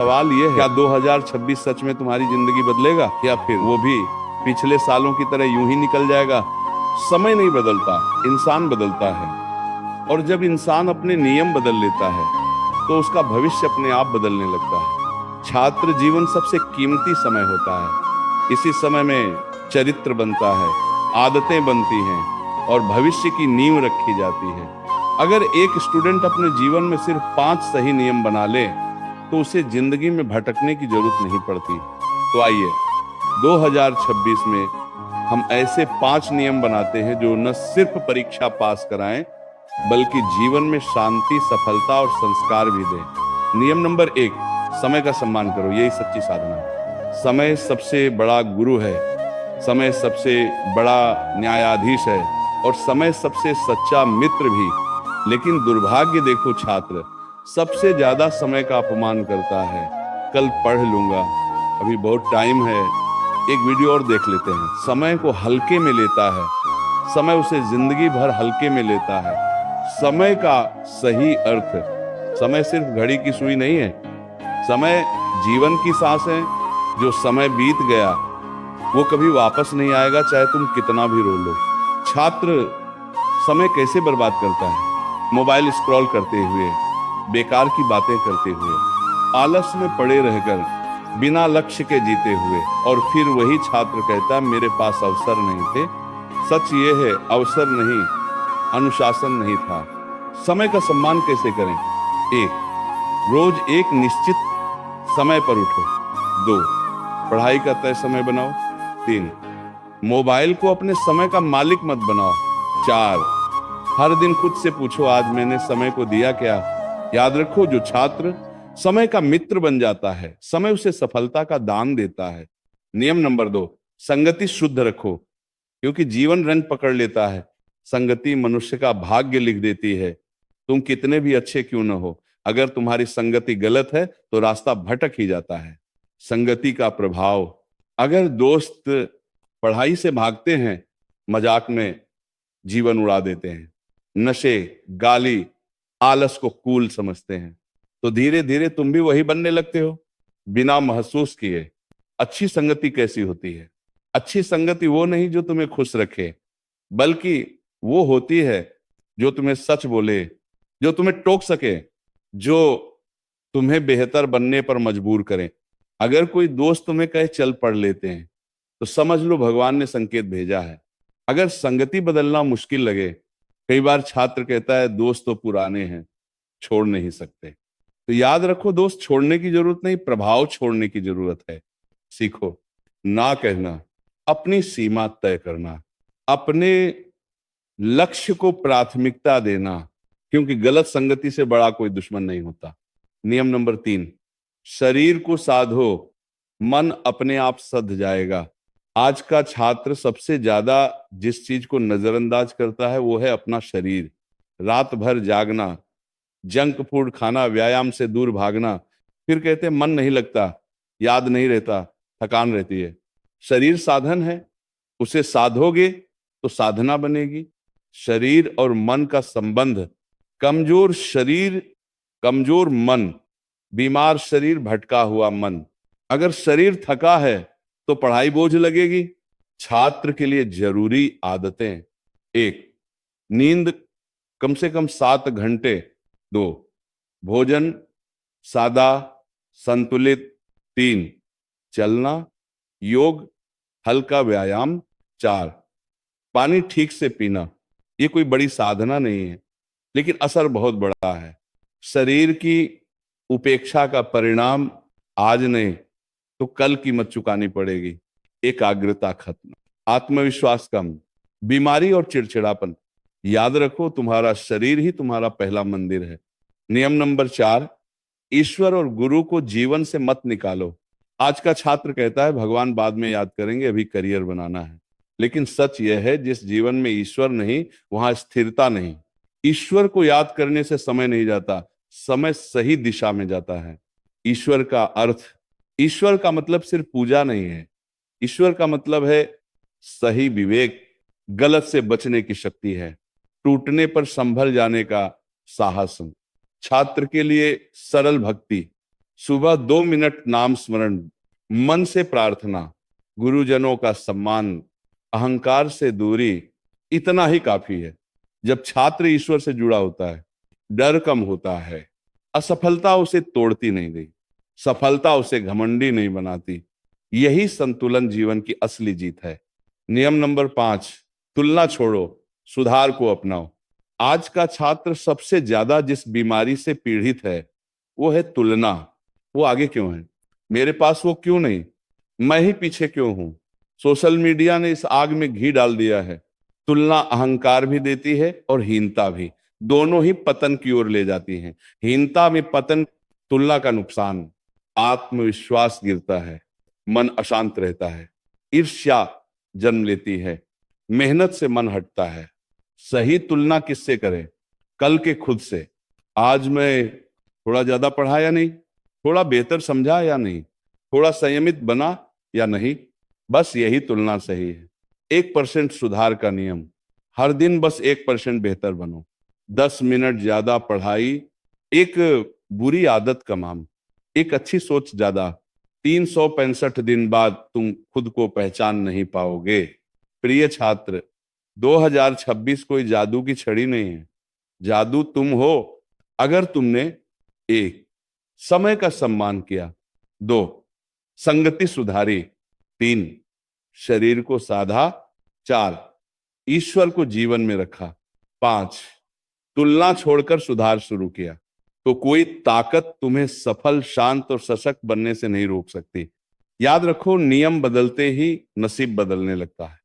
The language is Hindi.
सवाल ये है, क्या 2026 सच में तुम्हारी जिंदगी बदलेगा या फिर वो भी पिछले सालों की तरह यूं ही निकल जाएगा? समय नहीं बदलता, इंसान बदलता है। और जब इंसान अपने नियम बदल लेता है तो उसका भविष्य अपने आप बदलने लगता है। छात्र जीवन सबसे कीमती समय होता है। इसी समय में चरित्र बनता है, आदतें बनती हैं और भविष्य की नींव रखी जाती है। अगर एक स्टूडेंट अपने जीवन में सिर्फ 5 सही नियम बना ले तो उसे जिंदगी में भटकने की जरूरत नहीं पड़ती। तो आइए 2026 में हम ऐसे 5 नियम बनाते हैं जो न सिर्फ परीक्षा पास कराएं बल्कि जीवन में शांति, सफलता और संस्कार भी दें। नियम नंबर 1, समय का सम्मान करो। यही सच्ची साधना है। समय सबसे बड़ा गुरु है, समय सबसे बड़ा न्यायाधीश है और समय सबसे सच्चा मित्र भी। लेकिन दुर्भाग्य देखो छात्र सबसे ज्यादा समय का अपमान करता है। कल पढ़ लूंगा, अभी बहुत टाइम है, एक वीडियो और देख लेते हैं। समय को हल्के में लेता है, समय उसे जिंदगी भर हल्के में लेता है। समय का सही अर्थ, समय सिर्फ घड़ी की सुई नहीं है, समय जीवन की सांस है। जो समय बीत गया वो कभी वापस नहीं आएगा, चाहे तुम कितना भी रो लो। छात्र समय कैसे बर्बाद करता है? मोबाइल स्क्रॉल करते हुए, बेकार की बातें करते हुए, आलस में पड़े रहकर, बिना लक्ष्य के जीते हुए। और फिर वही छात्र कहता है मेरे पास अवसर नहीं थे। सच ये है, अवसर नहीं, अनुशासन नहीं था। समय का सम्मान कैसे करें? 1, रोज एक निश्चित समय पर उठो। 2, पढ़ाई का तय समय बनाओ। 3, मोबाइल को अपने समय का मालिक मत बनाओ। 4, हर दिन खुद से पूछो आज मैंने समय को दिया क्या? याद रखो जो छात्र समय का मित्र बन जाता है, समय उसे सफलता का दान देता है। नियम नंबर 2, संगति शुद्ध रखो, क्योंकि जीवन रंग पकड़ लेता है। संगति मनुष्य का भाग्य लिख देती है। तुम कितने भी अच्छे क्यों न हो, अगर तुम्हारी संगति गलत है तो रास्ता भटक ही जाता है। संगति का प्रभाव, अगर दोस्त पढ़ाई से भागते हैं, मजाक में जीवन उड़ा देते हैं, नशे, गाली, आलस को कूल समझते हैं, तो धीरे धीरे तुम भी वही बनने लगते हो बिना महसूस किए। अच्छी संगति कैसी होती है? अच्छी संगति वो नहीं जो तुम्हें खुश रखे, बल्कि वो होती है जो तुम्हें सच बोले, जो तुम्हें टोक सके, जो तुम्हें बेहतर बनने पर मजबूर करें। अगर कोई दोस्त तुम्हें कहे चल पढ़ लेते हैं तो समझ लो भगवान ने संकेत भेजा है। अगर संगति बदलना मुश्किल लगे, कई बार छात्र कहता है दोस्त तो पुराने हैं, छोड़ नहीं सकते। तो याद रखो दोस्त छोड़ने की जरूरत नहीं, प्रभाव छोड़ने की जरूरत है। सीखो ना कहना, अपनी सीमा तय करना, अपने लक्ष्य को प्राथमिकता देना, क्योंकि गलत संगति से बड़ा कोई दुश्मन नहीं होता। नियम नंबर 3, शरीर को साधो, मन अपने आप सध जाएगा। आज का छात्र सबसे ज्यादा जिस चीज को नजरअंदाज करता है वो है अपना शरीर। रात भर जागना, जंक फूड खाना, व्यायाम से दूर भागना, फिर कहते हैं मन नहीं लगता, याद नहीं रहता, थकान रहती है। शरीर साधन है, उसे साधोगे तो साधना बनेगी। शरीर और मन का संबंध, कमजोर शरीर कमजोर मन, बीमार शरीर भटका हुआ मन। अगर शरीर थका है तो पढ़ाई बोझ लगेगी। छात्र के लिए जरूरी आदतें: 1, नींद कम से कम 7 घंटे। 2, भोजन सादा संतुलित। 3, चलना, योग, हल्का व्यायाम। 4, पानी ठीक से पीना। ये कोई बड़ी साधना नहीं है, लेकिन असर बहुत बड़ा है। शरीर की उपेक्षा का परिणाम आज नहीं तो कल कीमत चुकानी पड़ेगी। एकाग्रता खत्म, आत्मविश्वास कम, बीमारी और चिड़चिड़ापन। याद रखो तुम्हारा शरीर ही तुम्हारा पहला मंदिर है। नियम नंबर 4, ईश्वर और गुरु को जीवन से मत निकालो। आज का छात्र कहता है भगवान बाद में याद करेंगे, अभी करियर बनाना है। लेकिन सच यह है जिस जीवन में ईश्वर नहीं वहां स्थिरता नहीं। ईश्वर को याद करने से समय नहीं जाता, समय सही दिशा में जाता है। ईश्वर का अर्थ, ईश्वर का मतलब सिर्फ पूजा नहीं है। ईश्वर का मतलब है सही विवेक, गलत से बचने की शक्ति है, टूटने पर संभल जाने का साहस। छात्र के लिए सरल भक्ति, सुबह 2 मिनट नाम स्मरण, मन से प्रार्थना, गुरुजनों का सम्मान, अहंकार से दूरी, इतना ही काफी है। जब छात्र ईश्वर से जुड़ा होता है, डर कम होता है, असफलता उसे तोड़ती नहीं गई, सफलता उसे घमंडी नहीं बनाती। यही संतुलन जीवन की असली जीत है। नियम नंबर 5, तुलना छोड़ो, सुधार को अपनाओ। आज का छात्र सबसे ज्यादा जिस बीमारी से पीड़ित है वो है तुलना। वो आगे क्यों है, मेरे पास वो क्यों नहीं, मैं ही पीछे क्यों हूं। सोशल मीडिया ने इस आग में घी डाल दिया है। तुलना अहंकार भी देती है और हीनता भी, दोनों ही पतन की ओर ले जाती हैं। हीनता में पतन, तुलना का नुकसान, आत्मविश्वास गिरता है, मन अशांत रहता है, ईर्ष्या जन्म लेती है, मेहनत से मन हटता है। सही तुलना किससे करें, कल के खुद से। आज मैं थोड़ा ज्यादा पढ़ा या नहीं, थोड़ा बेहतर समझा या नहीं, थोड़ा संयमित बना या नहीं, बस यही तुलना सही है। 1% सुधार का नियम, हर दिन बस 1% बेहतर बनो। 10 मिनट ज्यादा पढ़ाई, एक बुरी आदत कम, एक अच्छी सोच ज्यादा। 365 दिन बाद तुम खुद को पहचान नहीं पाओगे। प्रिय छात्र, 2026 कोई जादू की छड़ी नहीं है। जादू तुम हो अगर तुमने 1, समय का सम्मान किया, 2, संगति सुधारी, 3, शरीर को साधा, 4, ईश्वर को जीवन में रखा, 5, तुलना छोड़कर सुधार शुरू किया। तो कोई ताकत तुम्हें सफल, शांत और सशक्त बनने से नहीं रोक सकती। याद रखो, नियम बदलते ही नसीब बदलने लगता है।